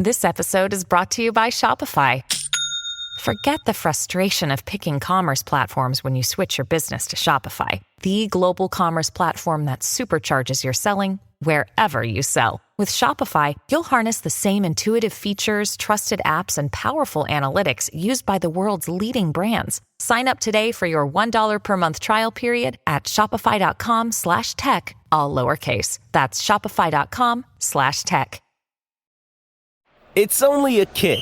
This episode is brought to you by Shopify. Forget the frustration of picking commerce platforms when you switch your business to Shopify, the global commerce platform that supercharges your selling wherever you sell. With Shopify, you'll harness the same intuitive features, trusted apps, and powerful analytics used by the world's leading brands. Sign up today for your $1 per month trial period at shopify.com/tech, all lowercase. That's shopify.com/tech. It's only a kick,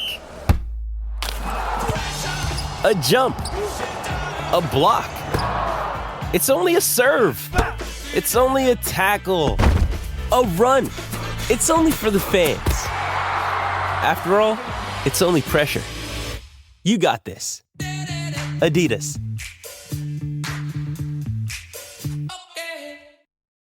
a jump, a block. It's only a serve. It's only a tackle, a run. It's only for the fans. After all, it's only pressure. You got this. Adidas.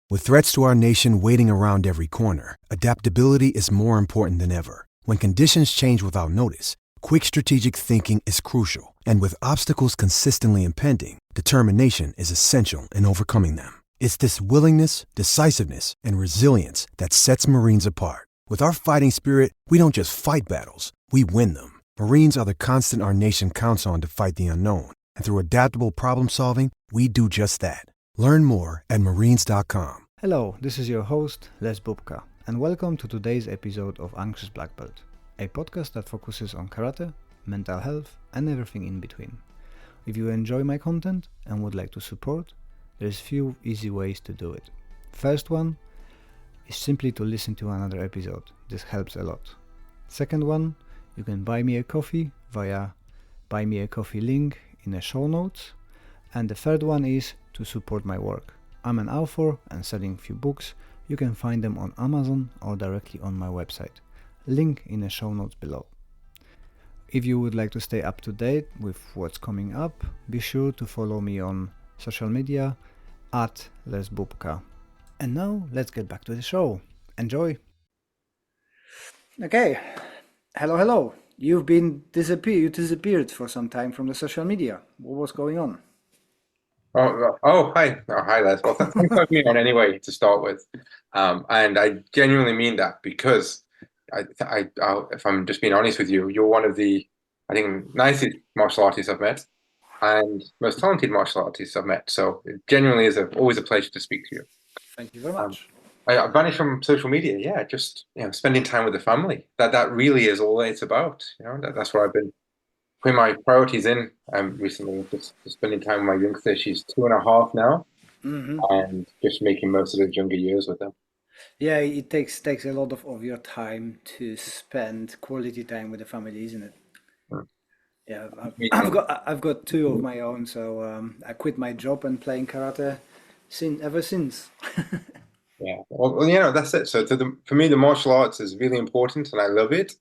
With threats to our nation waiting around every corner, adaptability is more important than ever. When conditions change without notice, quick strategic thinking is crucial. And with obstacles consistently impending, determination is essential in overcoming them. It's this willingness, decisiveness, and resilience that sets Marines apart. With our fighting spirit, we don't just fight battles, we win them. Marines are the constant our nation counts on to fight the unknown. And through adaptable problem solving, we do just that. Learn more at marines.com. Hello, this is your host, Les Bubka, and welcome to today's episode of Anxious Black Belt, a podcast that focuses on karate, mental health, and everything in between. If you enjoy my content and would like to support, there's few easy ways to do it. First one is simply to listen to another episode. This helps a lot. Second one, you can buy me a coffee via buy me a coffee link in the show notes. And the third one is to support my work. I'm an author and selling few books. You can find them on Amazon or directly on my website. Link in the show notes below. If you would like to stay up to date with what's coming up, be sure to follow me on social media at lesbubka. And now let's get back to the show. Enjoy! Okay, hello. You've been disappeared for some time from the social media. What was going on? Hi, Les. Well, thanks for having me on anyway to start with, and I genuinely mean that because if I'm just being honest with you, you're one of the, I think, nicest martial artists I've met, and most talented martial artists I've met. So it genuinely is always a pleasure to speak to you. Thank you very much. I vanished from social media. Yeah, just spending time with the family. That really is all it's about. That's what I've been putting my priorities in recently, just spending time with my youngster. She's 2.5 now, and just making most of those younger years with them. Yeah, it takes a lot of your time to spend quality time with the family, isn't it? Yeah, I've got 2 of my own, so I quit my job and playing karate ever since. Yeah, well, that's it. So for me, the martial arts is really important, and I love it,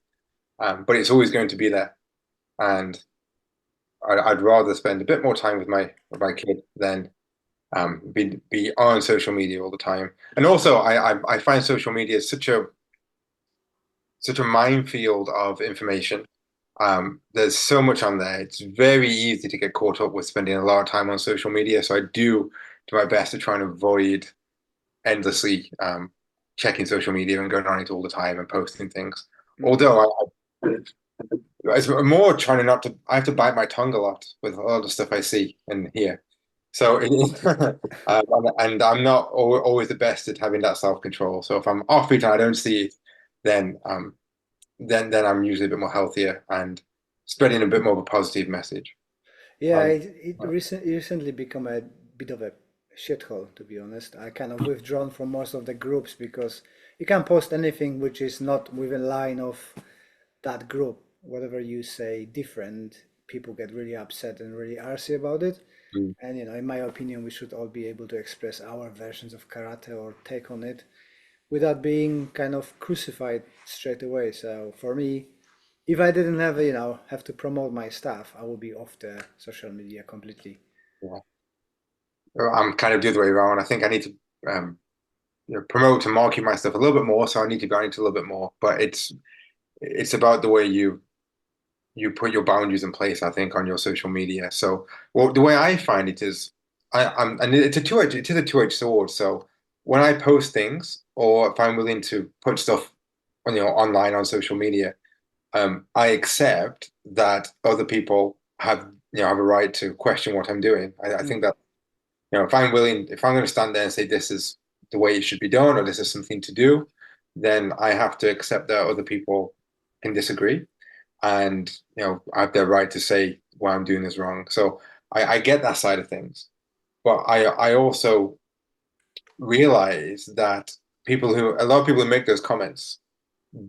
but it's always going to be there. And I'd rather spend a bit more time with my kid than be on social media all the time. And also, I find social media such a minefield of information. There's so much on there. It's very easy to get caught up with spending a lot of time on social media. So I do my best to try and avoid endlessly checking social media and going on it all the time and posting things. Although it's more trying not to. I have to bite my tongue a lot with all the stuff I see and hear. So, and I'm not always the best at having that self-control. So if I'm off it and I don't see it, then I'm usually a bit more healthier and spreading a bit more of a positive message. Yeah, it recently become a bit of a shithole, to be honest. I kind of withdrawn from most of the groups because you can't post anything which is not within line of that group. Whatever you say different, people get really upset and really arsy about it. And in my opinion, we should all be able to express our versions of karate or take on it without being kind of crucified straight away. So for me, if I didn't have to promote my stuff, I would be off the social media completely. Yeah. I'm kind of the other way around. I think I need to promote and market my stuff a little bit more. So I need to go into a little bit more. But it's about the way you put your boundaries in place, I think, on your social media. So, the way I find it is, and it's a two-edged sword. So when I post things, or if I'm willing to put stuff online on social media, I accept that other people have have a right to question what I'm doing. I think that if I'm going to stand there and say this is the way it should be done or this is something to do, then I have to accept that other people can disagree, and I have the right to say why I'm doing is wrong. So I get that side of things, but I also realize that a lot of people who make those comments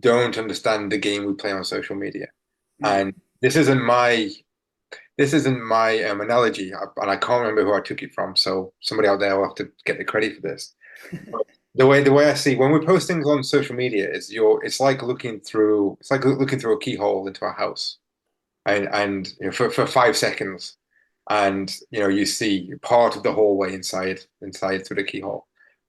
don't understand the game we play on social media. And this isn't my analogy, and I can't remember who I took it from. So somebody out there will have to get the credit for this. But the way I see when we post things on social media is it's like looking through a keyhole into a house, and for 5 seconds, and you see part of the hallway inside through the keyhole,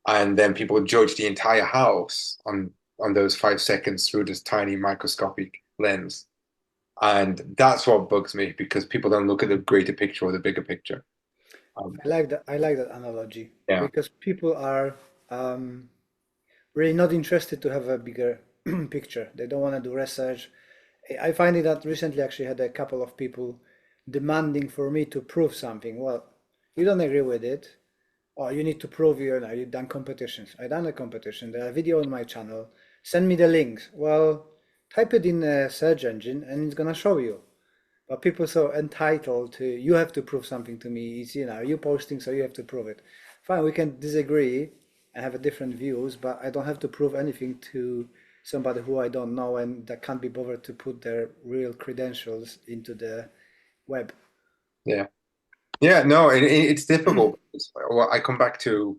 and then people judge the entire house on those 5 seconds through this tiny microscopic lens. And that's what bugs me, because people don't look at the greater picture or the bigger picture. I like that. I like that analogy Yeah, because people are really not interested to have a bigger picture. They don't want to do research. I find it that recently actually had a couple of people demanding for me to prove something. Well, you don't agree with it, or you need to prove you've done competitions. I done a competition. There are video on my channel. Send me the links. Well, type it in a search engine and it's gonna show you. But people so entitled to you have to prove something to me. It's, you posting, so you have to prove it. Fine, we can disagree and have a different views, but I don't have to prove anything to somebody who I don't know and that can't be bothered to put their real credentials into the web. yeah, yeah. No, it's difficult. Well, I come back to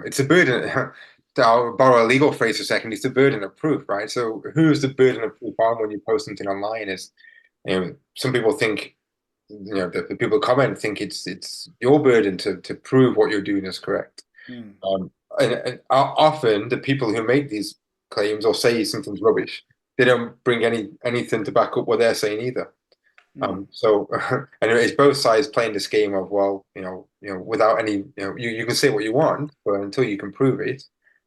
it's a burden. I'll borrow a legal phrase for a second. It's the burden of proof, right? So who's the burden of proof on when you post something online? Is some people think the people comment think it's your burden to prove what you're doing is correct. And often the people who make these claims or say something's rubbish, they don't bring anything to back up what they're saying either. So and it's both sides playing this game of, well, without any, you can say what you want, but until you can prove it,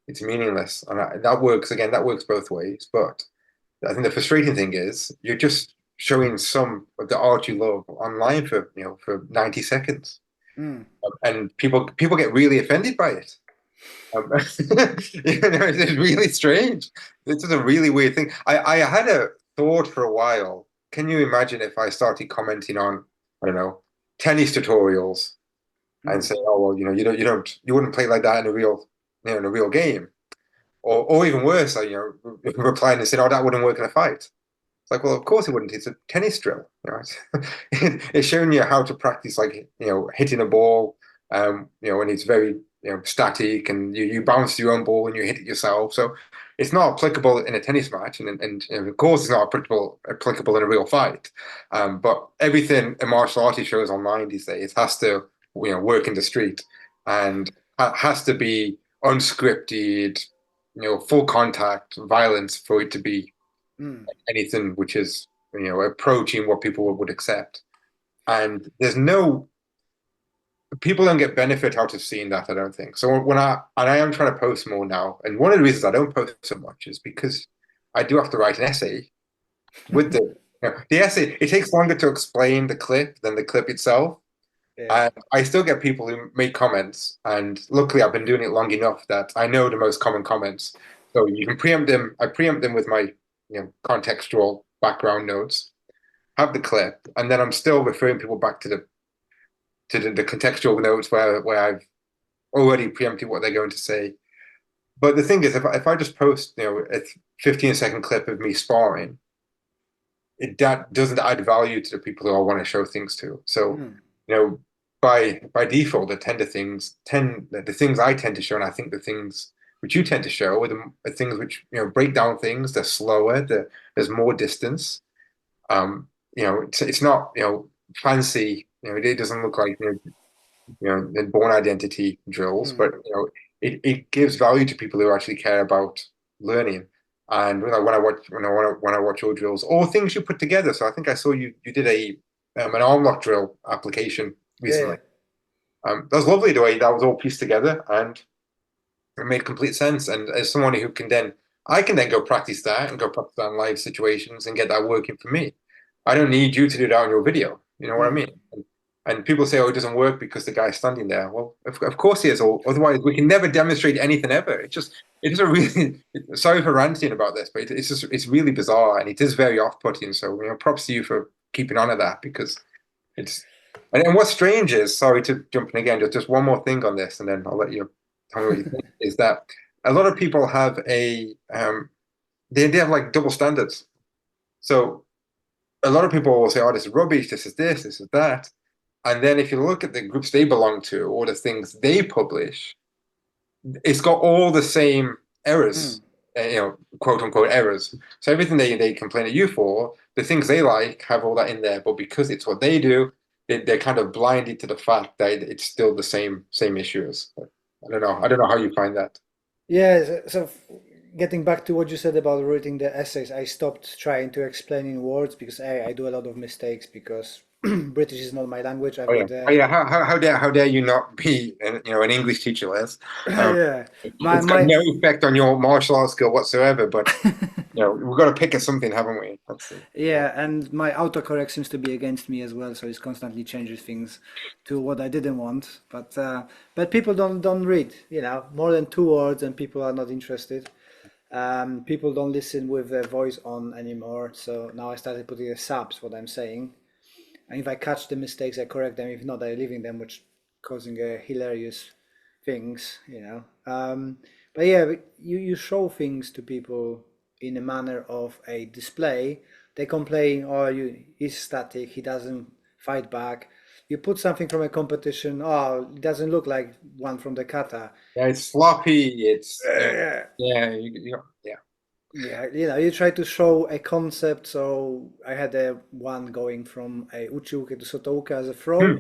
it's meaningless. And that works both ways. But I think the frustrating thing is you're just showing some of the art you love online for 90 seconds. And people get really offended by it. It's really strange. It's just a really weird thing. I had a thought for a while. Can you imagine if I started commenting on, I don't know, tennis tutorials and say, oh well, you wouldn't play like that in a real game, or even worse, like, replying and saying, oh, that wouldn't work in a fight. It's like, well, of course it wouldn't. It's a tennis drill. It's showing you how to practice, like, hitting a ball, and it's very static, and you bounce your own ball and you hit it yourself. So it's not applicable in a tennis match, and of course it's not applicable in a real fight. But everything a martial artist shows online these days has to work in the street, and has to be unscripted, full contact violence for it to be anything which is approaching what people would accept. And people don't get benefit out of seeing that, I don't think. So I am trying to post more now, and one of the reasons I don't post so much is because I do have to write an essay with the essay. It takes longer to explain the clip than the clip itself. And I still get people who make comments, and luckily I've been doing it long enough that I know the most common comments. So you can preempt them. I preempt them with my contextual background notes, have the clip, and then I'm still referring people back to the contextual notes where I've already preempted what they're going to say. But the thing is, if I just post a 15-second clip of me sparring, that doesn't add value to the people who I want to show things to. So by default, the things I tend to show, and I think the things which you tend to show are the things which break down things. They're slower. There's more distance. It's not fancy. It doesn't look like the born identity drills, but it gives value to people who actually care about learning. And when I watch your drills or things you put together, so I think I saw you did an arm lock drill application recently. That was lovely the way that was all pieced together, and it made complete sense. And as someone who can then I can then go practice that and go practice that in live situations and get that working for me. I don't need you to do that on your video. You know what I mean? And people say, oh, it doesn't work because the guy's standing there. Well, of course he is. Or otherwise, we can never demonstrate anything ever. It is a really, sorry for ranting about this, but it's really bizarre and it is very off-putting. So, props to you for keeping on at that because and what's strange is, sorry to jump in again, just one more thing on this and then I'll let you tell me what you think, is that a lot of people have they have like double standards. So a lot of people will say, oh, this is rubbish, this is that. And then if you look at the groups they belong to or the things they publish, it's got all the same errors, quote unquote errors. So everything they complain at you for, the things they like have all that in there. But because it's what they do, they're kind of blinded to the fact that it's still the same issues. I don't know how you find that. Yeah, so getting back to what you said about writing the essays, I stopped trying to explain in words because I do a lot of mistakes because British is not my language. I've Oh yeah, got oh yeah. How dare you not be an English teacher, Les? yeah, It's got no effect on your martial arts skill whatsoever. But we've got to pick at something, haven't we? yeah, and my autocorrect seems to be against me as well, so it constantly changes things to what I didn't want. But people don't read, more than 2 words, and people are not interested. People don't listen with their voice on anymore. So now I started putting the subs, what I'm saying. And if I catch the mistakes, I correct them. If not, I leaving them, which causing hilarious things. But yeah, you show things to people in a manner of a display. They complain, oh, he's static, he doesn't fight back. You put something from a competition, oh, it doesn't look like one from the kata. Yeah, it's sloppy. It's Yeah. yeah, Yeah, you try to show a concept. So I had one going from a uchiuke to sotouke as a throw,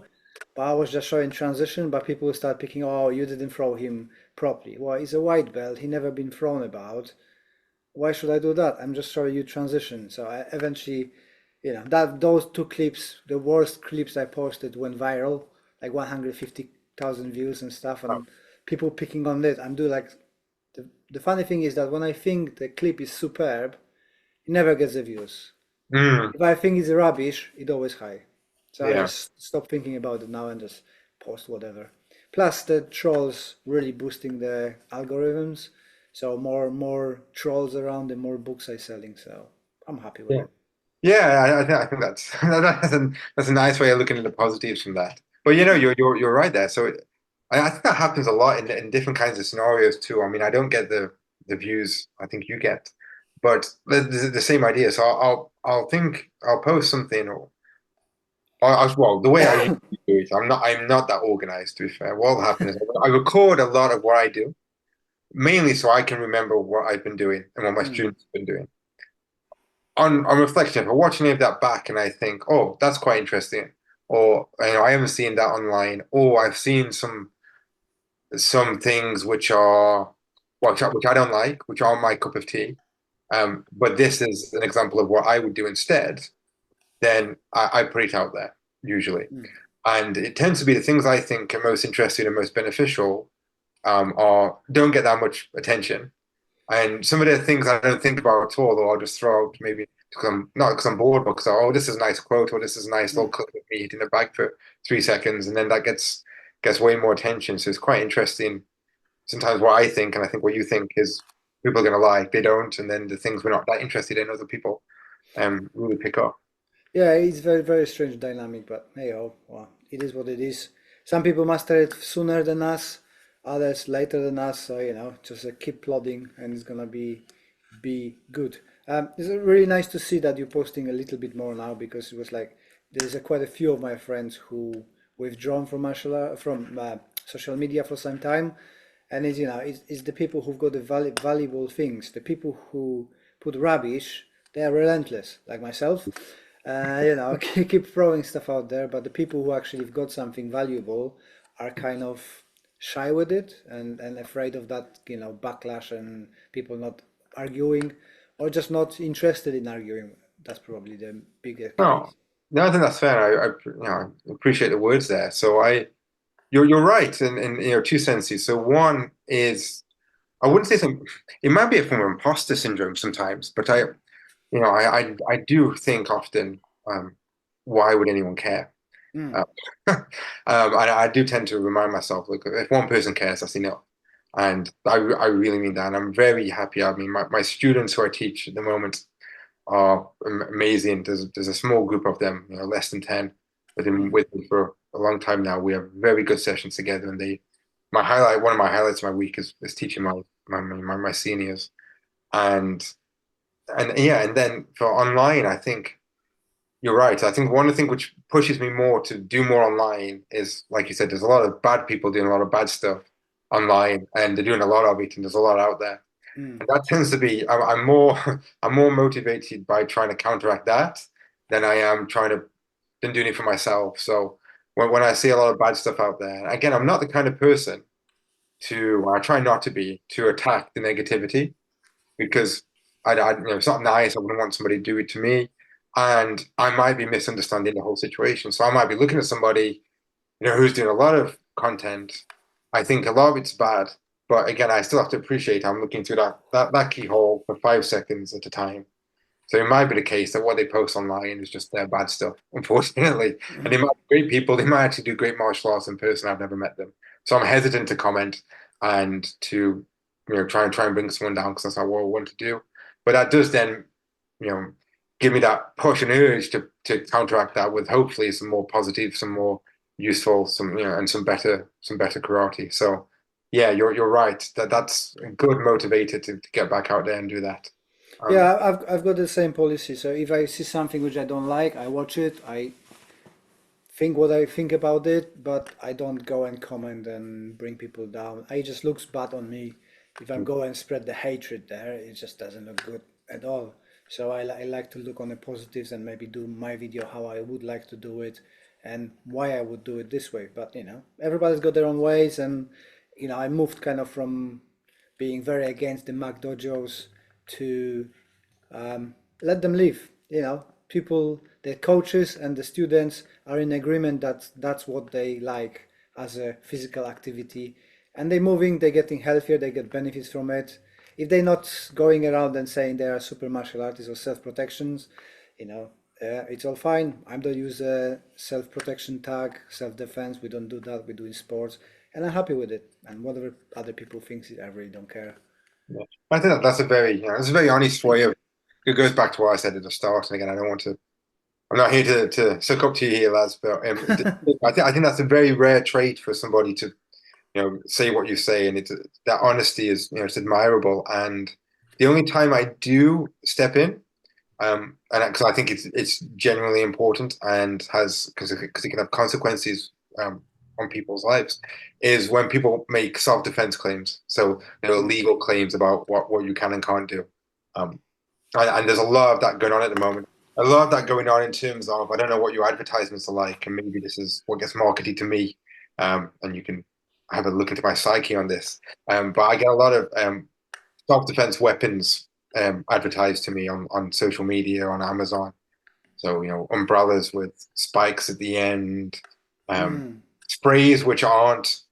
but I was just showing transition. But people start picking, oh, you didn't throw him properly. Well, he's a white belt. He never been thrown about. Why should I do that? I'm just showing you transition. So I eventually, those 2 clips, the worst clips I posted went viral, like 150,000 views and stuff, and people picking on it. I'm doing like the funny thing is that when I think the clip is superb, it never gets the views. If I think it's rubbish, it always high. So I just stop thinking about it now and just post whatever. Plus the trolls really boosting the algorithms. So more trolls around, the more books I'm selling. So I'm happy with it. Yeah, I think that's that's a nice way of looking at the positives from that. But you're right there. So I think that happens a lot in different kinds of scenarios too. I mean, I don't get the views I think you get, but the same idea. So I'll post something well, the way I usually do it, I'm not that organized, to be fair. What will happen is I record a lot of what I do, mainly so I can remember what I've been doing and what my students have been doing. On reflection, if I watch any of that back and I think, oh, that's quite interesting, or I haven't seen that online, or I've seen some things which I don't like, which aren't my cup of tea. But this is an example of what I would do instead. Then I put it out there usually, and it tends to be the things I think are most interesting and most beneficial don't get that much attention, and some of the things I don't think about at all, or I'll just throw out maybe because I'm bored, but because this is a nice quote or this is a nice little clip of me hitting the bag for 3 seconds, and then that gets way more attention. So it's quite interesting. Sometimes what I think and I think what you think is people are going to like, they don't, and then the things we're not that interested in, other people really pick up. Yeah, it's very, very strange dynamic, but hey, well, it is what it is. Some people master it sooner than us, others later than us. So just keep plodding, and it's gonna be good. It's really nice to see that you're posting a little bit more now because it was like there's quite a few of my friends who withdrawn from social media for some time, and it's the people who've got the valuable things. The people who put rubbish, they are relentless, like myself. Keep throwing stuff out there, but the people who actually have got something valuable are kind of shy with it and afraid of that, backlash and people not arguing or just not interested in arguing. That's probably the biggest case. No, I think that's fair. I appreciate the words there. So you're right in 2 senses. So one is I wouldn't say some. It might be a form of imposter syndrome sometimes, but I do think often, why would anyone care? Mm. Um, I do tend to remind myself, look, if one person cares, that's enough. And I really mean that. And I'm very happy. I mean, my students who I teach at the moment are amazing. There's a small group of them, less than 10, but been with me for a long time now. We have very good sessions together, and one of my highlights of my week is teaching my seniors, and yeah, and then for online, I think you're right. I think one of the things which pushes me more to do more online is, like you said, there's a lot of bad people doing a lot of bad stuff online, and they're doing a lot of it, and there's a lot out there. Mm. And that tends to be, I'm more I'm more motivated by trying to counteract that than I am than doing it for myself. So when I see a lot of bad stuff out there, again, I'm not the kind of person I try not to be, to attack the negativity, because it's not nice. I wouldn't want somebody to do it to me, and I might be misunderstanding the whole situation. So I might be looking at somebody, who's doing a lot of content. I think a lot of it's bad, but again, I still have to appreciate I'm looking through that keyhole for 5 seconds at a time. So it might be the case that what they post online is just their bad stuff, unfortunately. And they might be great people. They might actually do great martial arts in person. I've never met them. So I'm hesitant to comment and to, try and bring someone down, because that's not what I want to do. But that does then, you know, give me that push and urge to counteract that with hopefully some more positive, some more useful, and some better karate. So yeah, you're right. That's a good motivator to get back out there and do that. Um, Yeah, I've got the same policy. So if I see something which I don't like, I watch it. I think what I think about it, but I don't go and comment and bring people down. It just looks bad on me. If I go and spread the hatred there, it just doesn't look good at all. So I like to look on the positives and maybe do my video how I would like to do it and why I would do it this way. But everybody's got their own ways, and I moved kind of from being very against the Mac dojos to let them live. People, the coaches and the students are in agreement that that's what they like as a physical activity, and they're moving, they're getting healthier, they get benefits from it. If they're not going around and saying they are super martial artists or self-protections, it's all fine. I don't use a self-protection tag, self-defense. We don't do that. We do in sports, and I'm happy with it. And whatever other people think, I really don't care. Yeah. I think that's a very honest way of. It goes back to what I said at the start, and again, I don't want to. I'm not here to suck up to you here, lads, but I think that's a very rare trait for somebody to, say what you say, and that honesty is, it's admirable. And the only time I do step in, and because I think it's genuinely important and has because it can have consequences on people's lives, is when people make self-defense claims. So legal claims about what you can and can't do. Um, and there's a lot of that going on at the moment. A lot of that going on in terms of, I don't know what your advertisements are like, and maybe this is what gets marketed to me. And you can have a look into my psyche on this. But I get a lot of self-defense weapons advertised to me on social media, on Amazon. So, umbrellas with spikes at the end, Mm. sprays which aren't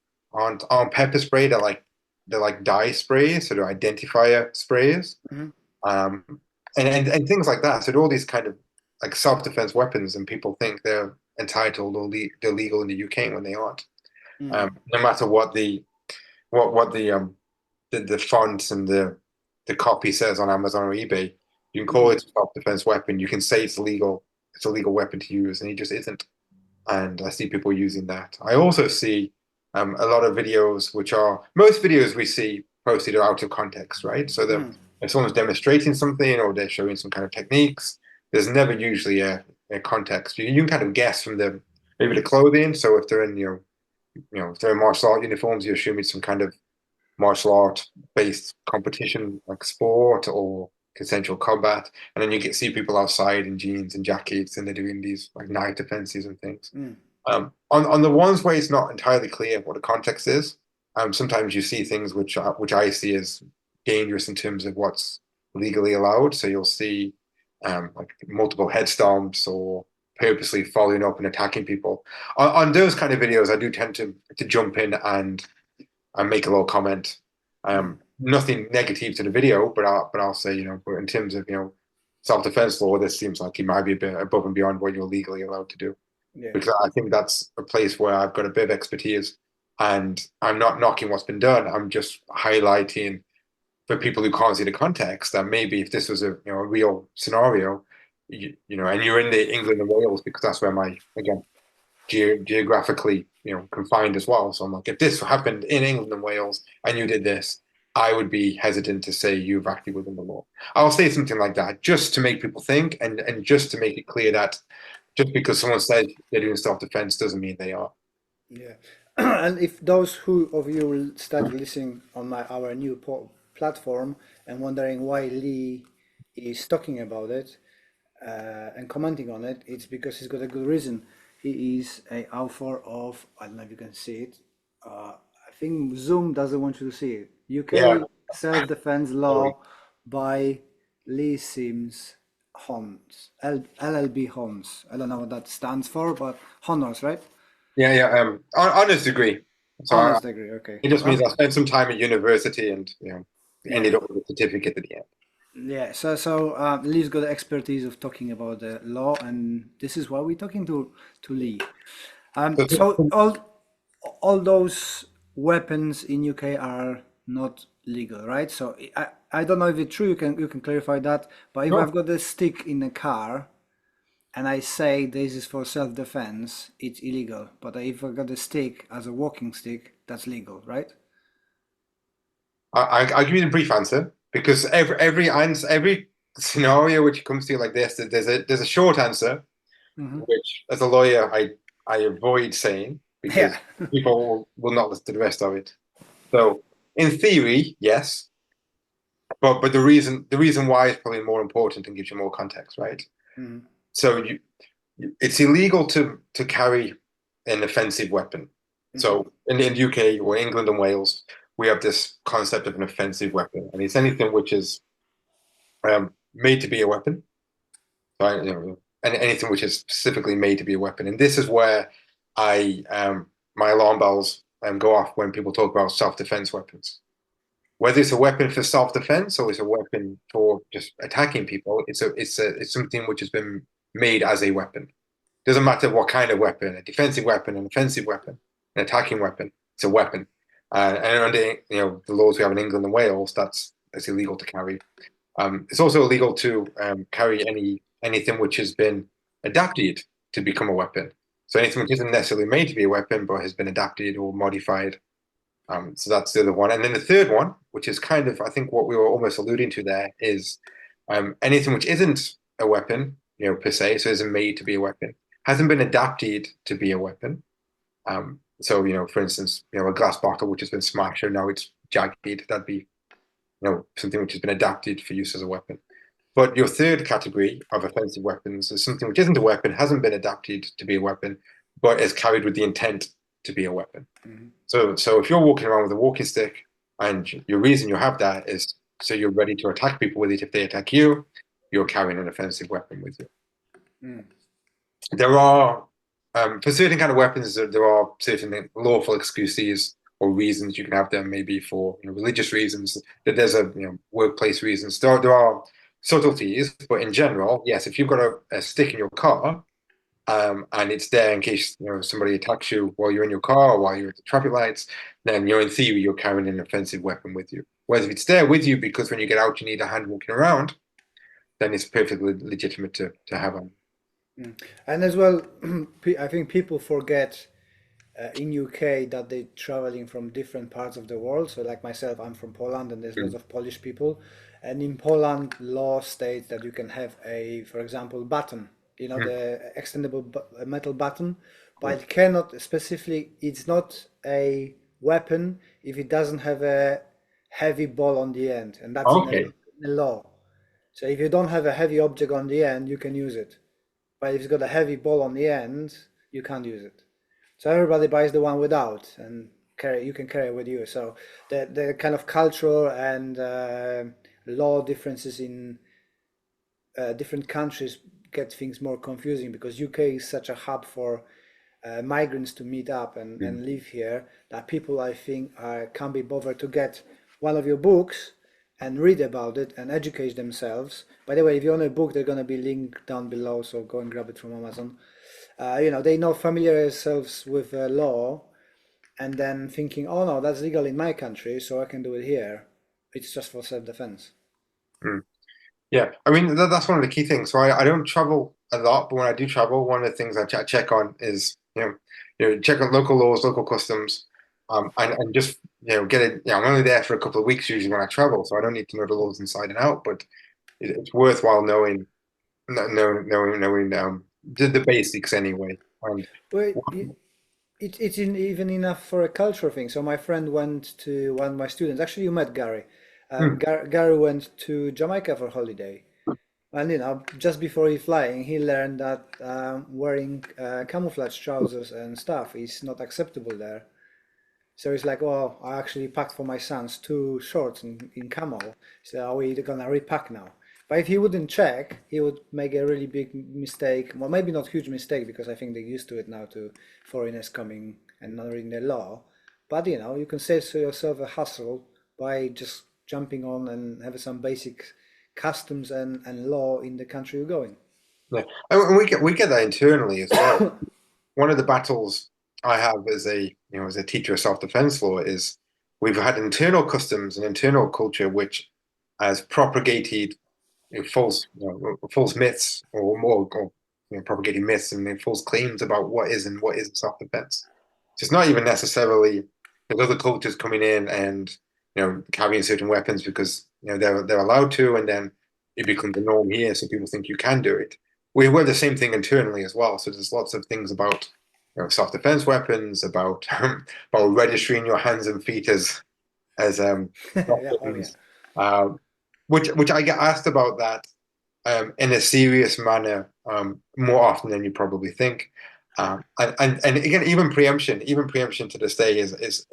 pepper spray. They're like dye sprays, so they're identifier sprays. Mhm. Um, and things like that. So all these kind of like self-defense weapons, and people think they're entitled or they're legal in the UK when they aren't. Mm. No matter what the font and the copy says on Amazon or eBay, you can call Mm. it a self-defense weapon. You can say it's legal. It's a legal weapon to use, and it just isn't. And I see people using that. I also see a lot of videos, most videos we see posted are out of context, right? So Mm. if someone's demonstrating something or they're showing some kind of techniques, there's never usually a context. You can kind of guess from maybe the clothing. So if they're in if they're in martial art uniforms, you assume it's some kind of martial art based competition like sport or consensual combat, and then see people outside in jeans and jackets, and they're doing these like night defenses and things. Mm. On the ones where it's not entirely clear what the context is, sometimes you see things which I see as dangerous in terms of what's legally allowed. So you'll see like multiple head stomps or purposely following up and attacking people. On those kind of videos, I do tend to jump in and make a little comment. nothing negative to the video, but I'll say, but in terms of, self-defense law, this seems like it might be a bit above and beyond what you're legally allowed to do. Yeah. Because I think that's a place where I've got a bit of expertise, and I'm not knocking what's been done. I'm just highlighting for people who can't see the context that maybe if this was a real scenario, and you're in the England and Wales, because that's where my, again, geographically confined as well. So I'm like, if this happened in England and Wales and you did this, I would be hesitant to say you've acted within the law. I'll say something like that just to make people think, and just to make it clear that just because someone says they're doing self-defense doesn't mean they are. Yeah. And if those of you will start listening on our new platform and wondering why Leigh is talking about it and commenting on it, it's because he's got a good reason. He is an author of, I don't know if you can see it, I think Zoom doesn't want you to see it. UK Self-Defense Law by Leigh Simms Hons, LLB Hons. I don't know what that stands for, but honors, right? Yeah. Honors degree. So honors degree, okay. It just means I spent some time at university and ended up with a certificate at the end. Yeah, so Leigh's got the expertise of talking about the law, and this is why we're talking to Leigh. So all those weapons in UK are not legal, right? So I don't know if it's true. You can clarify that. But if I've got a stick in a car, and I say this is for self-defense, it's illegal. But if I got a stick as a walking stick, that's legal, right? I'll give you the brief answer, because every scenario which comes to you like this, there's a short answer, which as a lawyer I avoid saying, because people will not listen to the rest of it. So in theory, yes, but the reason why is probably more important and gives you more context, right? So it's illegal to carry an offensive weapon. So in the UK or England and Wales, we have this concept of an offensive weapon, and it's anything which is made to be a weapon. So, and anything which is specifically made to be a weapon. And this is where my alarm bells go off when people talk about self-defense weapons. Whether it's a weapon for self-defense or it's a weapon for just attacking people, it's something which has been made as a weapon. Doesn't matter what kind of weapon, a defensive weapon, an offensive weapon, an attacking weapon, it's a weapon. And under the laws we have in England and Wales, that's illegal to carry. It's also illegal to carry anything which has been adapted to become a weapon. So anything which isn't necessarily made to be a weapon but has been adapted or modified. So that's the other one. And then the third one, which is kind of, I think, what we were almost alluding to there, is anything which isn't a weapon, per se, so isn't made to be a weapon, hasn't been adapted to be a weapon. So, for instance, a glass bottle which has been smashed and now it's jagged, that'd be, something which has been adapted for use as a weapon. But your third category of offensive weapons is something which isn't a weapon, hasn't been adapted to be a weapon, but is carried with the intent to be a weapon. So if you're walking around with a walking stick, and your reason you have that is so you're ready to attack people with it if they attack you, you're carrying an offensive weapon with you. There are, for certain kind of weapons, there are certain lawful excuses or reasons you can have them, maybe for religious reasons, that there's a workplace reasons. There are subtleties, but in general, yes, if you've got a stick in your car, and it's there in case somebody attacks you while you're in your car or while you're at the traffic lights, then in theory you're carrying an offensive weapon with you. Whereas if it's there with you because when you get out you need a hand walking around, then it's perfectly legitimate to have on. And as well, I think people forget in UK that they're traveling from different parts of the world. So like myself, I'm from Poland, and there's lots of Polish people. And in Poland, law states that you can have for example, button, the extendable metal button, but it cannot specifically, it's not a weapon if it doesn't have a heavy ball on the end. And that's in the law. So if you don't have a heavy object on the end, you can use it. But if it's got a heavy ball on the end, you can't use it. So everybody buys the one without, and you can carry it with you. So the kind of cultural and law differences in different countries get things more confusing, because UK is such a hub for migrants to meet up and live here, that people, I think, can't be bothered to get one of your books and read about it and educate themselves. By the way, if you own a book, they're going to be linked down below, so go and grab it from Amazon. They know familiarize themselves with law and then thinking, oh no, that's legal in my country, so I can do it here. It's just for self-defense. Yeah, I mean that's one of the key things. So I don't travel a lot, but when I do travel, one of the things I check on is check on local laws, local customs, and just get it. I'm only there for a couple of weeks usually when I travel, so I don't need to know the laws inside and out. But it's worthwhile knowing the basics anyway. And Well, it's even enough for a cultural thing. So my friend went to one of my students. Actually, you met Gary. Gary went to Jamaica for holiday, and just before he flying, he learned that wearing camouflage trousers and stuff is not acceptable there. So he's like, well, I actually packed for my sons two shorts in camo. So are we gonna repack now? But if he wouldn't check, he would make a really big mistake. Well, maybe not huge mistake because I think they're used to it now to foreigners coming and not reading the law. But you can save yourself a hassle by just jumping on and have some basic customs and law in the country you're going. yeah, and we get that internally as well. One of the battles I have as a teacher of self-defense law is we've had internal customs and internal culture which has propagated false myths or more propagating myths and false claims about what is and what isn't self-defense. So it's not even necessarily there's other cultures coming in and carrying certain weapons because they're allowed to, and then it becomes the norm here, so people think you can do it. We're the same thing internally as well. So there's lots of things about self-defense weapons, about about registering your hands and feet as weapons, which I get asked about that in a serious manner more often than you probably think. And again, even preemption to this day is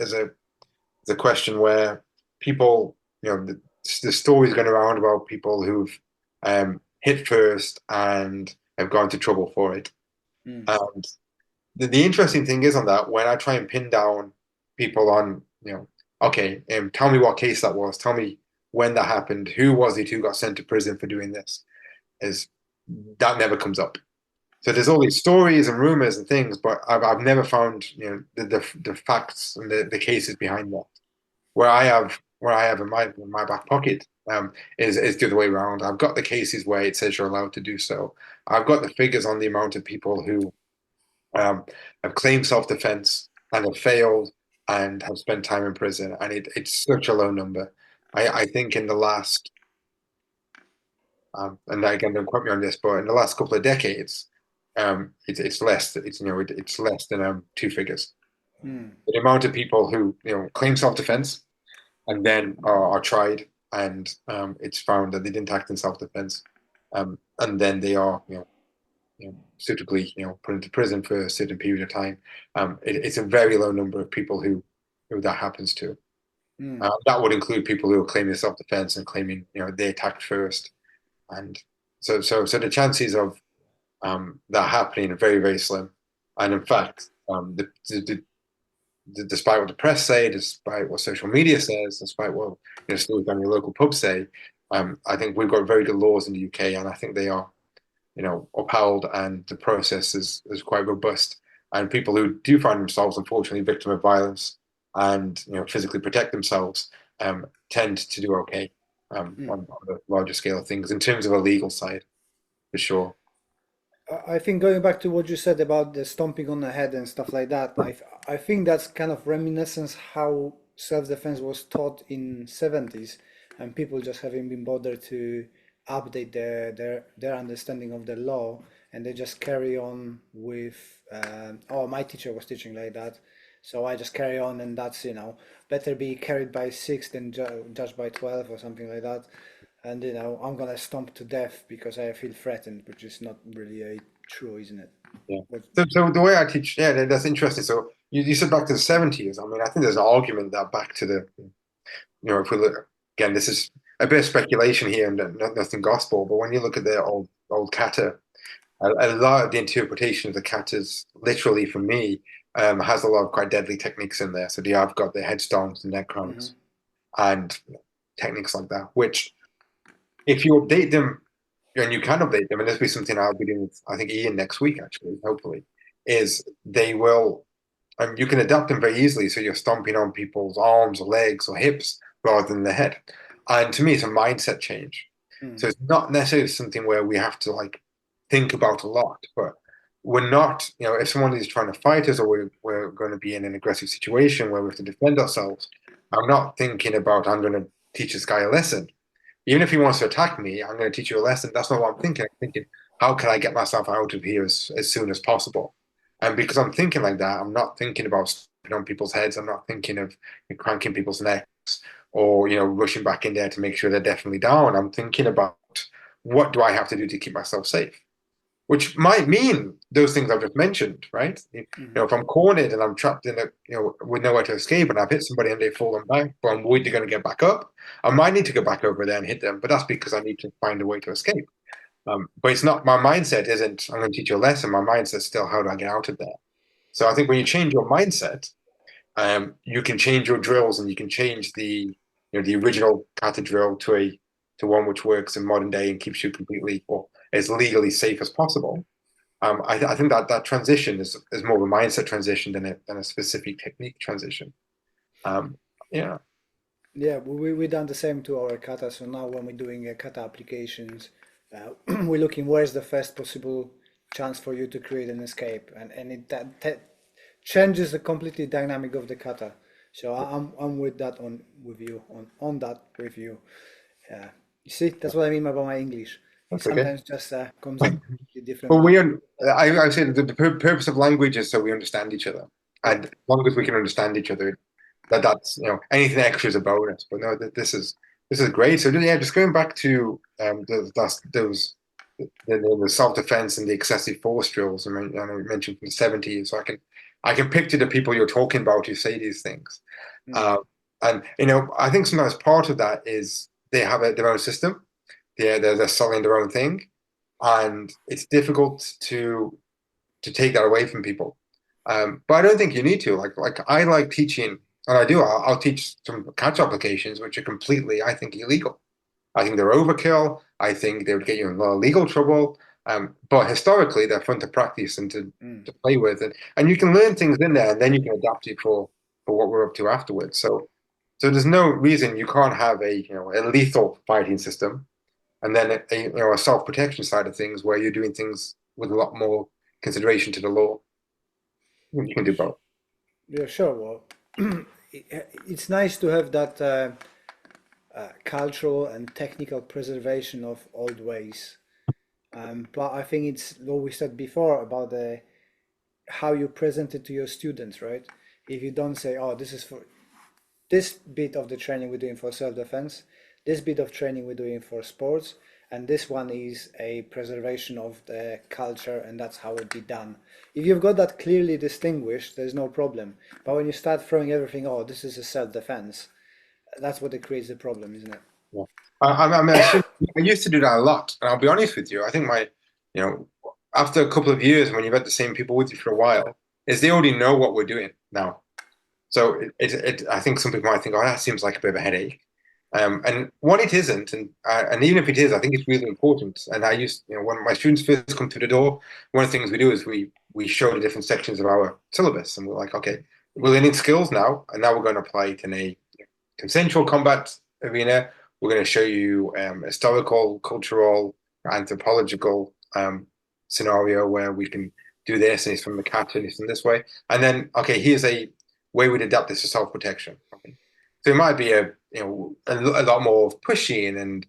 a question where people, the stories going around about people who've hit first and have gone to trouble for it. And the interesting thing is on that, when I try and pin down people on, okay, tell me what case that was, tell me when that happened, who was it who got sent to prison for doing this, is that never comes up. So there's all these stories and rumors and things, but I've never found the facts and the cases behind that. Where I have in my back pocket is the other way around. I've got the cases where it says you're allowed to do so. I've got the figures on the amount of people who have claimed self-defense and have failed and have spent time in prison, and it's such a low number. I think in the last and again, don't quote me on this, but in the last couple of decades, it's less. It's less than two figures. The amount of people who claim self-defense and then are tried and it's found that they didn't act in self-defense, and then they are suitably put into prison for a certain period of time. It's a very low number of people who that happens to. That would include people who are claiming self-defense and claiming they attacked first, and so the chances of that happening are very, very slim. And in fact, despite what the press say, despite what social media says, despite what stores down your local pub say, I think we've got very good laws in the UK, and I think they are upheld, and the process is quite robust. And people who do find themselves unfortunately victim of violence and physically protect themselves tend to do okay on the larger scale of things in terms of a legal side, for sure. I think going back to what you said about the stomping on the head and stuff like that, I think that's kind of reminiscence how self-defense was taught in 70s, and people just haven't been bothered to update their understanding of the law, and they just carry on with oh, my teacher was teaching like that, so I just carry on, and that's better be carried by 6 than judged by 12 or something like that. And I'm gonna stomp to death because I feel threatened, which is not really true, isn't it? Yeah. So the way I teach, that's interesting. So you said back to the 70s. I mean, I think there's an argument that back to the, if we look again, this is a bit of speculation here and nothing gospel. But when you look at the old kata, a lot of the interpretation of the katas, literally for me, has a lot of quite deadly techniques in there. So they have got the head stomps and neck cranks. and techniques like that, which if you update them, and you can update them, and this will be something I'll be doing with, I think, Iain next week, actually, hopefully, is they will, and you can adapt them very easily. So you're stomping on people's arms or legs or hips rather than the head. And to me, it's a mindset change. So it's not necessarily something where we have to like think about a lot, but we're not, if someone is trying to fight us, or we're going to be in an aggressive situation where we have to defend ourselves, I'm not thinking about, I'm going to teach this guy a lesson. Even if he wants to attack me, I'm going to teach you a lesson. That's not what I'm thinking. I'm thinking, how can I get myself out of here as soon as possible? And because I'm thinking like that, I'm not thinking about stepping on people's heads. I'm not thinking of cranking people's necks or, rushing back in there to make sure they're definitely down. I'm thinking about, what do I have to do to keep myself safe? Which might mean those things I've just mentioned, right? If I'm cornered and I'm trapped in with nowhere to escape, and I've hit somebody and they've fallen back, but I'm worried they're going to get back up, I might need to go back over there and hit them, but that's because I need to find a way to escape. But it's not, my mindset isn't, I'm going to teach you a lesson. My mindset's still, how do I get out of there? So I think when you change your mindset, you can change your drills, and you can change the original kata drill to one which works in modern day and keeps you completely, or as legally safe as possible. I think that transition is more of a mindset transition than a specific technique transition. Yeah. Yeah, we done the same to our kata. So now when we're doing kata applications, we're looking where's the first possible chance for you to create an escape, and that changes the completely dynamic of the kata. So I'm with that with you. Yeah, you see, that's what I mean about my English. It That's okay. sometimes just comes up different. But I say the purpose of language is so we understand each other, and as long as we can understand each other, that's anything extra is a bonus. But no, this is great. So yeah, just going back to the self-defense and the excessive force drills. I mentioned from the 70s, so I can picture the people you're talking about who say these things. And I think sometimes part of that is they have their own system. They're selling their own thing, and it's difficult to take that away from people. But I don't think you need to. Like I like teaching, and I do. I'll teach some catch applications which are completely, I think, illegal. I think they're overkill. I think they would get you in a lot of legal trouble. But historically, they're fun to practice and to play with, and you can learn things in there, and then you can adapt it for what we're up to afterwards. So there's no reason you can't have a lethal fighting system, and then a self-protection side of things where you're doing things with a lot more consideration to the law. You can do both. Yeah, sure. Well, it's nice to have that cultural and technical preservation of old ways. But I think it's what we said before about how you present it to your students, right? If you don't say, oh, this is for this bit of the training we're doing for self-defense, this bit of training we're doing for sports, and this one is a preservation of the culture, and that's how it be done. If you've got that clearly distinguished, there's no problem. But when you start throwing everything, oh, this is a self-defense, that's what it creates the problem, isn't it? Yeah. I used to do that a lot, and I'll be honest with you. I think after a couple of years, when you've had the same people with you for a while, is they already know what we're doing now. So I think some people might think, oh, that seems like a bit of a headache. And what it isn't, and even if it is, I think it's really important. And when my students first come through the door, one of the things we do is we show the different sections of our syllabus, and we're like, okay, we're learning skills now, and now we're going to apply it in a consensual combat arena. We're going to show you historical, cultural, anthropological scenario where we can do this, and it's from the kata, and it's in this way. And then, okay, here's a way we'd adapt this to self-protection. Okay. So it might be a lot more of pushing and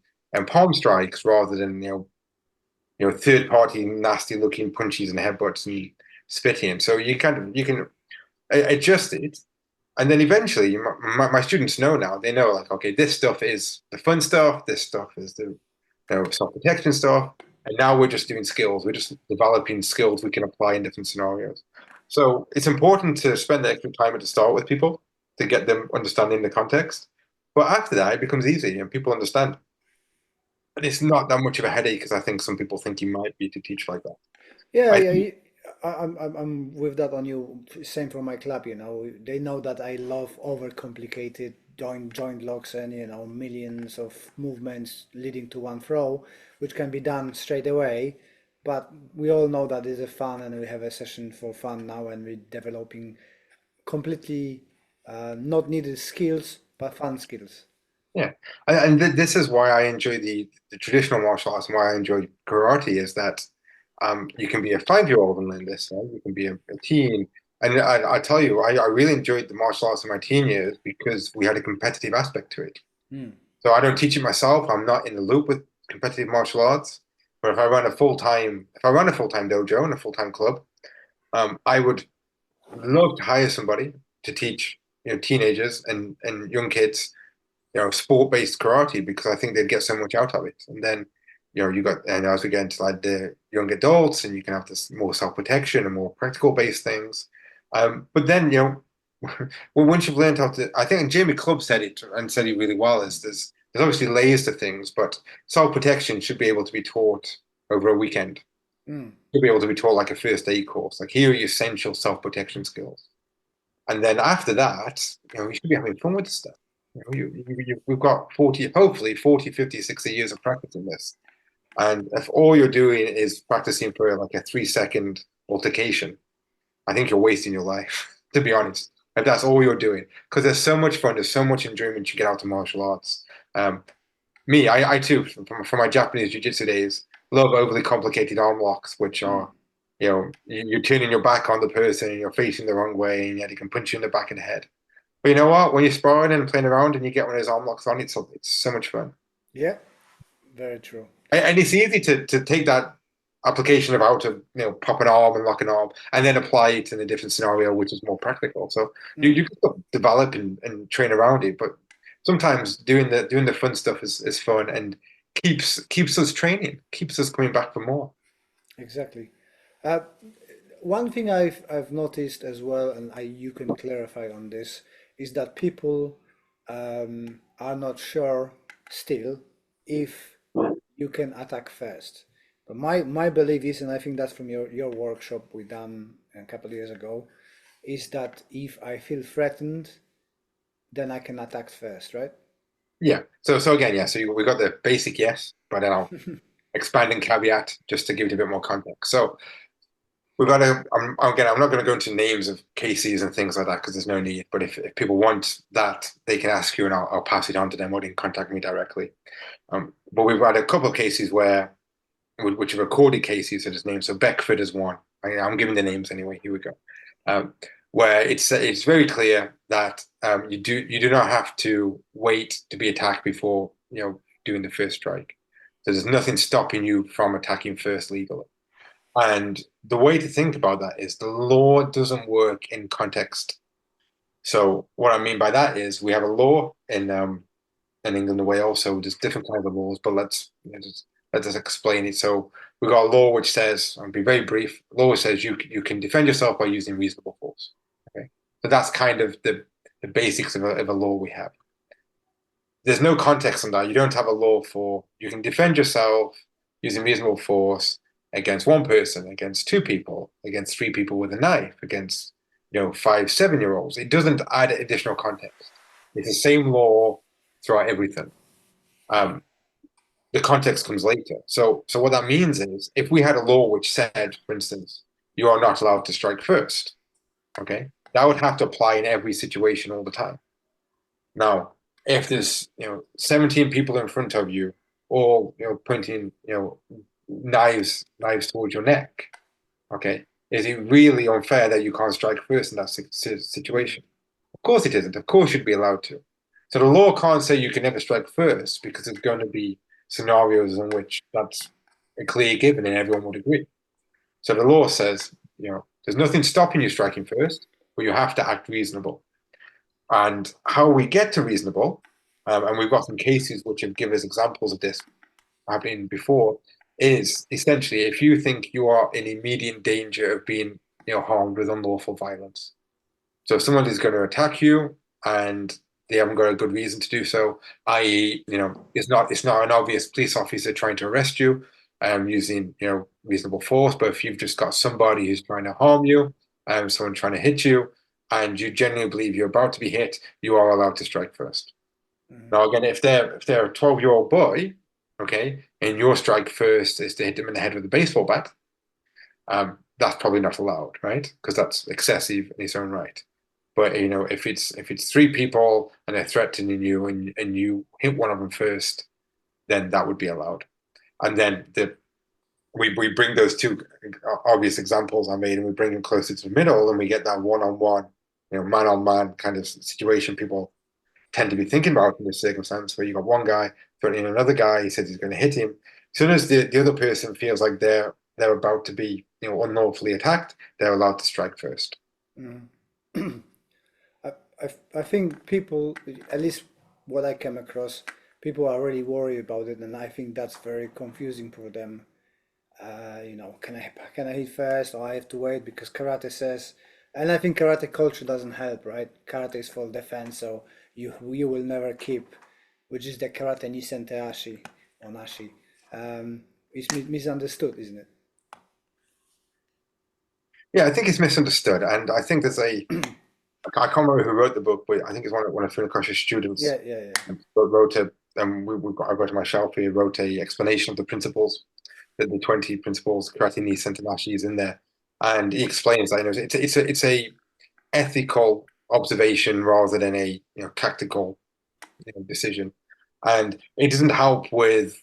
palm strikes rather than third-party nasty looking punches and headbutts and spitting. So you can adjust it, and then eventually my students know now. They know, like, okay, this stuff is the fun stuff. This stuff is the self-protection stuff. And now we're just doing skills. We're just developing skills we can apply in different scenarios. So it's important to spend the extra time at the start with people to get them understanding the context. But after that, it becomes easy and people understand. But it's not that much of a headache as I think some people think it might be to teach like that. Yeah. I'm with that on you. Same for my club, they know that I love overcomplicated joint locks and millions of movements leading to one throw, which can be done straight away. But we all know that it's a fun, and we have a session for fun now, and we're developing completely not needed skills, but fun skills. Yeah, and this is why I enjoy the traditional martial arts, and why I enjoy karate is that you can be a 5-year-old and learn this, right? You can be a teen. And I tell you, I really enjoyed the martial arts in my teen years because we had a competitive aspect to it. Mm. So I don't teach it myself. I'm not in the loop with competitive martial arts. But if I run a full-time dojo and a full-time club, I would love to hire somebody to teach, teenagers and young kids, sport-based karate, because I think they'd get so much out of it. And then, and as we get into like the young adults, and you can have this more self-protection and more practical-based things. But then, well, once you've learned how to, I think Jamie Clubb said it and said it really well, is there's obviously layers to things, but self-protection should be able to be taught over a weekend. Mm. Should be able to be taught like a first aid course. Like, here are your essential self-protection skills. And then after that, you should be having fun with the stuff. We've got hopefully 40, 50, 60 years of practice in this. And if all you're doing is practicing for like a 3-second altercation, I think you're wasting your life, to be honest. If that's all you're doing, because there's so much fun, there's so much enjoyment you get out of martial arts. I too, from my Japanese jiu-jitsu days, love overly complicated arm locks, which are, you're turning your back on the person and you're facing the wrong way, and yet he can punch you in the back of the head. But you know what? When you're sparring and playing around and you get one of those arm locks on, it's so much fun. Yeah, very true. And it's easy to take that application of how to pop an arm and lock an arm, and then apply it in a different scenario, which is more practical. So you can develop and train around it, but sometimes doing the fun stuff is fun and keeps us training, keeps us coming back for more. Exactly. One thing I've noticed as well, and you can clarify on this, is that people are not sure still if you can attack first. But my belief is, and I think that's from your workshop we done a couple of years ago, is that if I feel threatened, then I can attack first, right? Yeah. So again, yeah. So we got the basic yes, but then I'll expand and caveat just to give it a bit more context. So we've got I'm not going to go into names of cases and things like that because there's no need. But if people want that, they can ask you, and I'll pass it on to them, or they can contact me directly. But we've had a couple of cases which are recorded cases, so there's names. So Beckford is one. I'm giving the names anyway. Here we go. Where it's very clear that you do not have to wait to be attacked before doing the first strike. So there's nothing stopping you from attacking first legally. And the way to think about that is the law doesn't work in context. So what I mean by that is we have a law in England and Wales, so there's different kinds of laws, but let's just explain it. So we've got a law which says, I'll be very brief, law says you can defend yourself by using reasonable force. Okay, so that's kind of the basics of a law we have. There's no context on that. You don't have a law for you can defend yourself using reasonable force against one person, against two people, against three people with a knife, against 5, 7-year-olds. It doesn't add additional context. It's the same law throughout everything. The context comes later. So what that means is, if we had a law which said, for instance, you are not allowed to strike first, okay, that would have to apply in every situation all the time. Now, if there's 17 people in front of you, all pointing knives towards your neck, okay, is it really unfair that you can't strike first in that situation? Of course it isn't. Of course you'd be allowed to. So the law can't say you can never strike first, because there's going to be scenarios in which that's a clear given and everyone would agree. So the law says, there's nothing stopping you striking first, but you have to act reasonable. And how we get to reasonable, and we've got some cases which have given us examples of this happening before, is essentially if you think you are in immediate danger of being harmed with unlawful violence. So if someone is going to attack you and they haven't got a good reason to do so, i.e., it's not an obvious police officer trying to arrest you using reasonable force, but if you've just got somebody who's trying to harm you, someone trying to hit you, and you genuinely believe you're about to be hit, you are allowed to strike first. Now, again, if they're a 12-year-old boy, okay, and your strike first is to hit them in the head with a baseball bat, that's probably not allowed, right? Because that's excessive in its own right. But if it's three people and they're threatening you and you hit one of them first, then that would be allowed. And then we bring those two obvious examples I made and we bring them closer to the middle, and we get that one-on-one, man-on-man kind of situation people tend to be thinking about in this circumstance, where you got one guy threatening another guy. He says he's going to hit him. As soon as the other person feels like they're about to be unlawfully attacked, they're allowed to strike first. I think people, at least what I came across, people are really worried about it, and I think that's very confusing for them. Can I hit first, or I have to wait because karate says, and I think karate culture doesn't help, right? Karate is for defense, so you will never keep, which is the karate nisente ashi or nashi. It's misunderstood, isn't it? Yeah, I think it's misunderstood, and I think there's I can't remember who wrote the book, but I think it's one of Funakoshi's students. Yeah. Wrote I got to my shelf here, wrote a explanation of the principles, the 20 principles, karate ni sentanashi is in there, and he explains that it's a ethical observation rather than a tactical decision, and it doesn't help with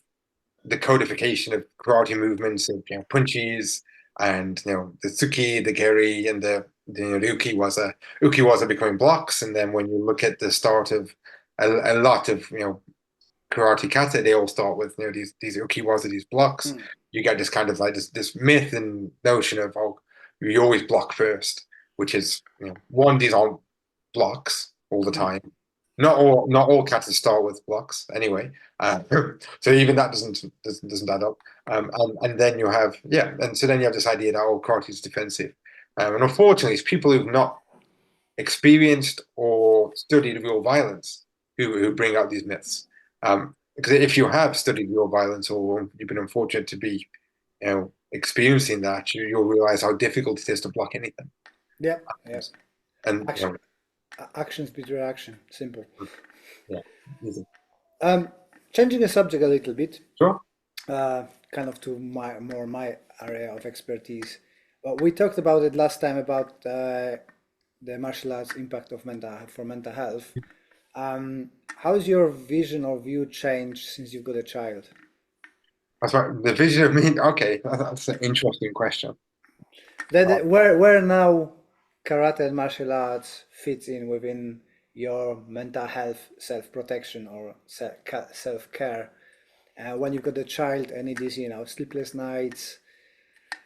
the codification of karate movements of punches and the tsuki, the geri, and the ukiwaza becoming blocks. And then when you look at the start of a lot of karate kata, they all start with these ukiwaza, these blocks. You get this kind of like this myth and notion of you always block first, which is these aren't blocks all the time. Not all katas start with blocks anyway, so even that doesn't add up. And then you have and so then you have this idea that karate is defensive, and unfortunately, it's people who've not experienced or studied real violence who bring out these myths. Because if you have studied real violence or you've been unfortunate to be experiencing that, you'll realize how difficult it is to block anything. Yeah. And actions beat reaction. Simple. Yeah. Easy. Changing the subject a little bit. Sure. Kind of to my area of expertise. We talked about it last time about the martial arts impact of mental health. How's your vision or view changed since you've got a child? That's right. The vision of me. Okay, that's an interesting question. Where now karate and martial arts fits in within your mental health, self-protection or self-care, when you've got a child and it is sleepless nights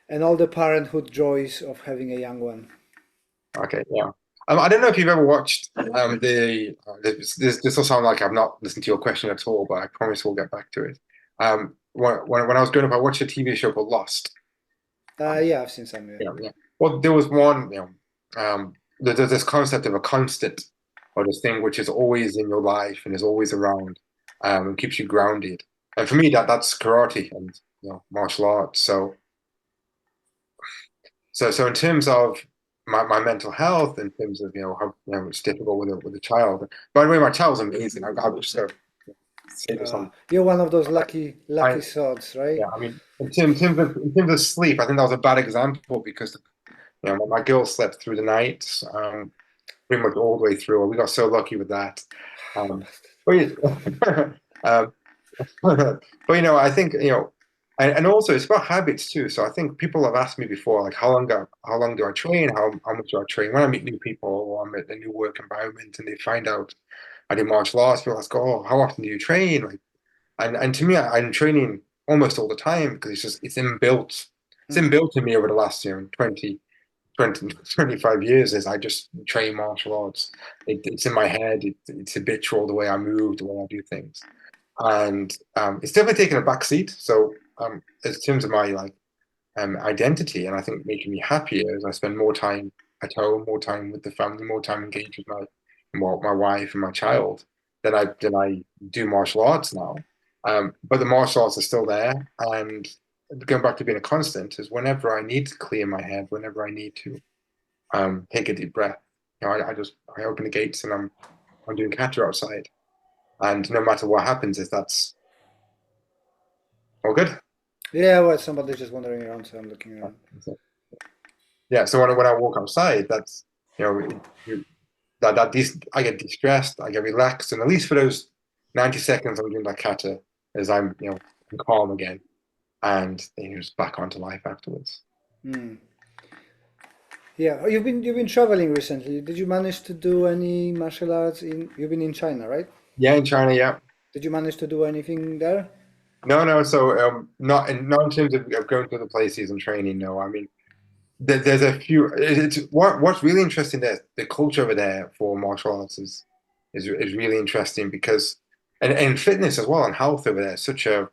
and all the parenthood joys of having a young one. Okay, yeah. I don't know if you've ever watched this will sound like I've not listened to your question at all, but I promise we'll get back to it. When I was growing up, I watched a TV show called Lost. Yeah, I've seen some. Yeah. Well, there was one. There's this concept of a constant, or this thing which is always in your life and is always around, and keeps you grounded. And for me, that's karate and martial arts. So in terms of my mental health, in terms of how it's difficult with a child. By the way, my child's amazing. I'll just say this on. You're one of those lucky souls, right? Yeah, I mean, in terms of sleep, I think that was a bad example because my girl slept through the night, pretty much all the way through. We got so lucky with that. But I think and also it's about habits too. So I think people have asked me before, like how long do I train? How much do I train? When I meet new people or I'm at a new work environment and they find out I do martial arts, people ask, "Oh, how often do you train?" Like, and to me, I'm training almost all the time because it's inbuilt. It's inbuilt in me over the last 20, 25 years as I just train martial arts. It's in my head. It's habitual the way I move, the way I do things, and it's definitely taken a back seat. So in terms of my identity, and I think making me happier as I spend more time at home, more time with the family, more time engaged with my wife and my child, then I do martial arts now. But the martial arts are still there, and going back to being a constant is whenever I need to clear my head, whenever I need to take a deep breath, I open the gates and I'm doing kata outside, and no matter what happens, is that's all good. Yeah, well, somebody's just wandering around, so I'm looking around. Yeah, so when I walk outside, that's I get de-stressed, I get relaxed, and at least for those 90 seconds I'm doing that kata, as I'm calm again, and then you're just back onto life afterwards. Yeah, oh, you've been traveling recently. Did you manage to do any martial arts you've been in China, right? Yeah, in China, yeah. Did you manage to do anything there? No. So not in terms of going to other places and training. No, I mean there's a few. What's really interesting there. The culture over there for martial arts is really interesting because and fitness as well and health over there. Such a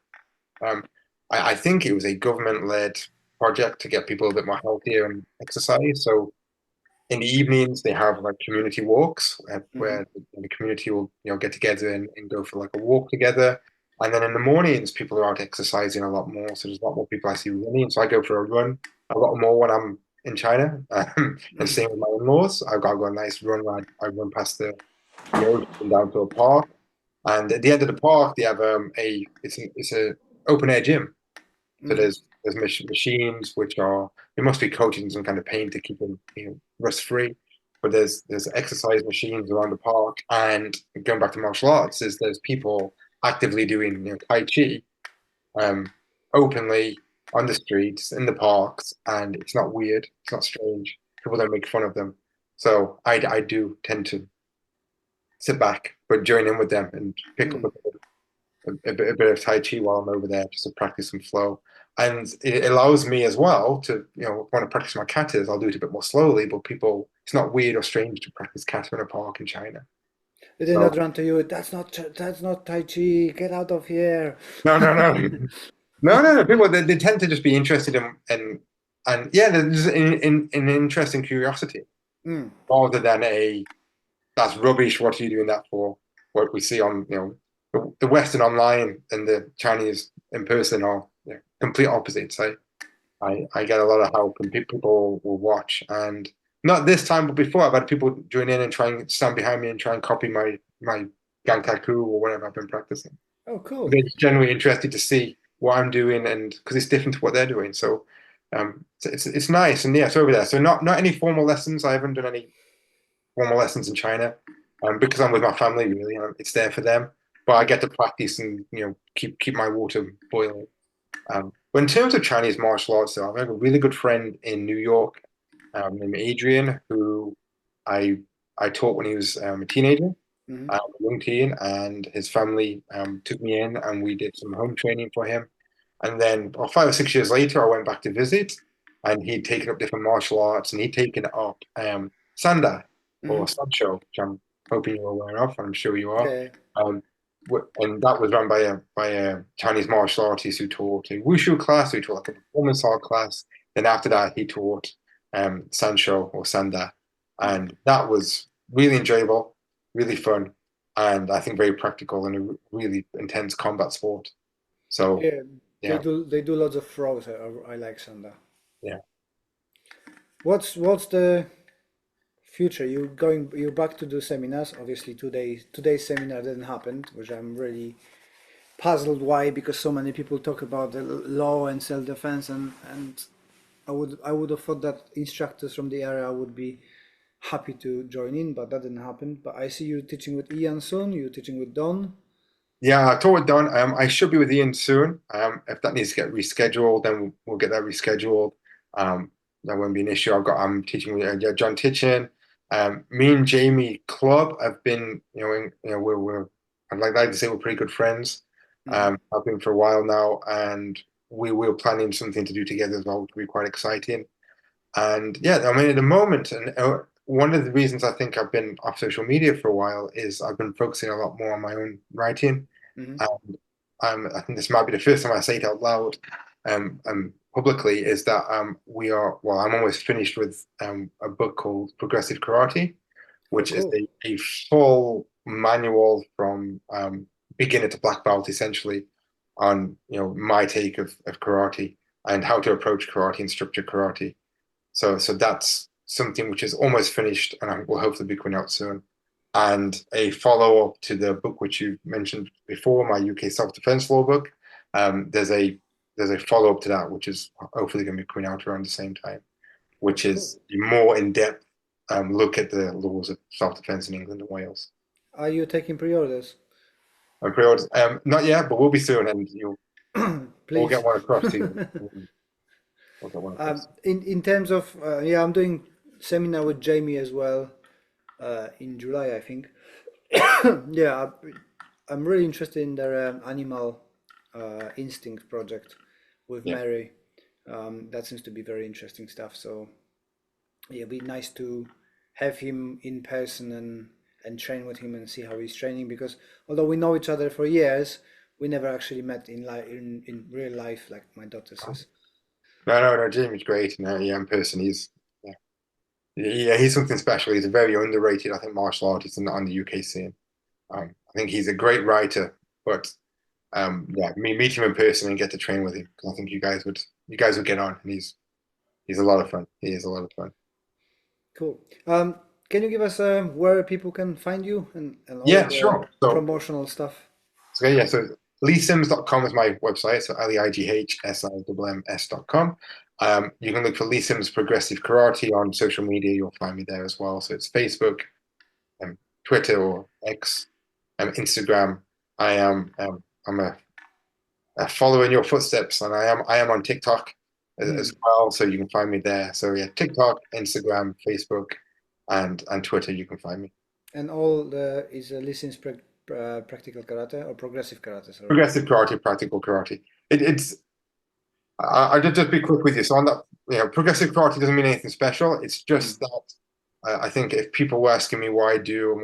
I think it was a government-led project to get people a bit more healthier and exercise. So in the evenings they have like community walks where the community will get together and go for like a walk together. And then in the mornings people are out exercising a lot more. So there's a lot more people I see running. So I go for a run a lot more when I'm in China. And same with my in-laws. I've got a nice run where I run past the ocean down to a park. And at the end of the park they have it's a open air gym. So there's machines which are they must be coated in some kind of paint to keep them rust free. But there's exercise machines around the park, and going back to martial arts, there's people actively doing Tai Chi openly on the streets in the parks, and it's not weird, it's not strange. People don't make fun of them. So I do tend to sit back, but join in with them and pick up a bit of Tai Chi while I'm over there just to practice some flow. And it allows me as well to, want to practice my katas, I'll do it a bit more slowly, but it's not weird or strange to practice kata in a park in China. Did they not run to you? That's not Tai Chi. Get out of here. No. No. People they tend to just be interested in and yeah, there's an interesting curiosity rather than that's rubbish. What are you doing that for? What we see on the Western online and the Chinese in person are complete opposites. I get a lot of help and people will watch, and not this time, but before I've had people join in and try and stand behind me and try and copy my Gankaku or whatever I've been practicing. Oh, cool. They're generally interested to see what I'm doing, and because it's different to what they're doing. So it's nice, and yeah, it's over there. So not any formal lessons. I haven't done any formal lessons in China because I'm with my family. Really, it's there for them. But I get to practice and keep my water boiling. But in terms of Chinese martial arts, though, I have a really good friend in New York named Adrian, who I taught when he was a teenager, a young teen, and his family took me in and we did some home training for him. And then 5 or 6 years later, I went back to visit, and he'd taken up different martial arts, and he'd taken up Sanda or Sancho, which I'm hoping you're aware of, and I'm sure you are. Okay. And that was run by a Chinese martial artist who taught a wushu class, who taught like a performance art class. Then after that, he taught Sancho or Sanda, and that was really enjoyable, really fun, and I think very practical and a really intense combat sport. So yeah. They do lots of throws. I like Sanda. Yeah. What's the future? You're back to do seminars. Obviously today's seminar didn't happen, which I'm really puzzled why, because so many people talk about the law and self-defense, and I would have thought that instructors from the area would be happy to join in, but that didn't happen. But I see you teaching with Iain soon. You're teaching with Don. Yeah, I taught with Don. I should be with Iain soon. If that needs to get rescheduled, then we'll get that rescheduled. That won't be an issue. I'm teaching with John Titchen. Me and Jamie Club have been, I'd like to say we're pretty good friends. I've been for a while now, and we're planning something to do together as well, which will be quite exciting. And yeah, I mean, at the moment, and one of the reasons I think I've been off social media for a while is I've been focusing a lot more on my own writing. And I think this might be the first time I say it out loud publicly, is that I'm almost finished with a book called Progressive Karate, which is a full manual from beginner to black belt, essentially, on my take of karate and how to approach karate and structure karate. So that's something which is almost finished and will hopefully be coming out soon. And a follow-up to the book which you mentioned before, my UK self-defense law book. There's a follow-up to that, which is hopefully going to be coming out around the same time, which is a more in-depth look at the laws of self-defense in England and Wales. Are you taking pre-orders? Pre-orders? Not yet, but we'll be soon, and we'll get one across to you. We'll get one across. In terms of I'm doing seminar with Jamie as well in July, I think. I'm really interested in their animal instinct project with Mary. That seems to be very interesting stuff. So it'd be nice to have him in person and train with him and see how he's training, because although we know each other for years, we never actually met in real life, like my daughter says. No, Jamie's great. In person, he's something special. He's a very underrated, I think, martial artist on the UK scene. I think he's a great writer, but meet him in person and get to train with him, because I think you guys would get on, and he's a lot of fun. He is a lot of fun. Cool. Can you give us where people can find you and all sure. Promotional stuff? So LeighSimms.com is my website. So LeighSimms.com. You can look for Leigh Simms Progressive Karate on social media. You'll find me there as well. So it's Facebook, Twitter or X, Instagram. I'm a follower in your footsteps, and I am on TikTok as well. So you can find me there. So TikTok, Instagram, Facebook, and Twitter. You can find me. And all is Leigh Simms practical karate or progressive karate? Sorry. Progressive karate, practical karate. I'll just be quick with you. So on that, progressive karate doesn't mean anything special. It's just that I think if people were asking me why I do and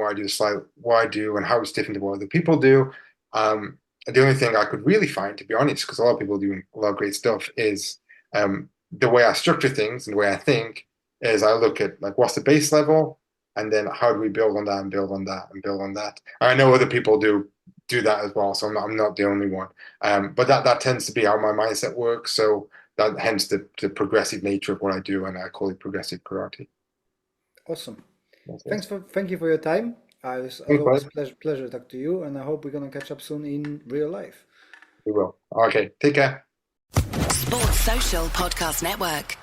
how it's different to what other people do, the only thing I could really find, to be honest, because a lot of people do a lot of great stuff, is the way I structure things and the way I think is I look at what's the base level, and then how do we build on that and build on that and build on that. I know other people do that as well, so I'm not the only one. But that tends to be how my mindset works. So that hence the progressive nature of what I do, and I call it progressive karate. Awesome. Thank you for your time. It was always a pleasure to talk to you, and I hope we're gonna catch up soon in real life. We will. Okay, take care. Sports Social Podcast Network.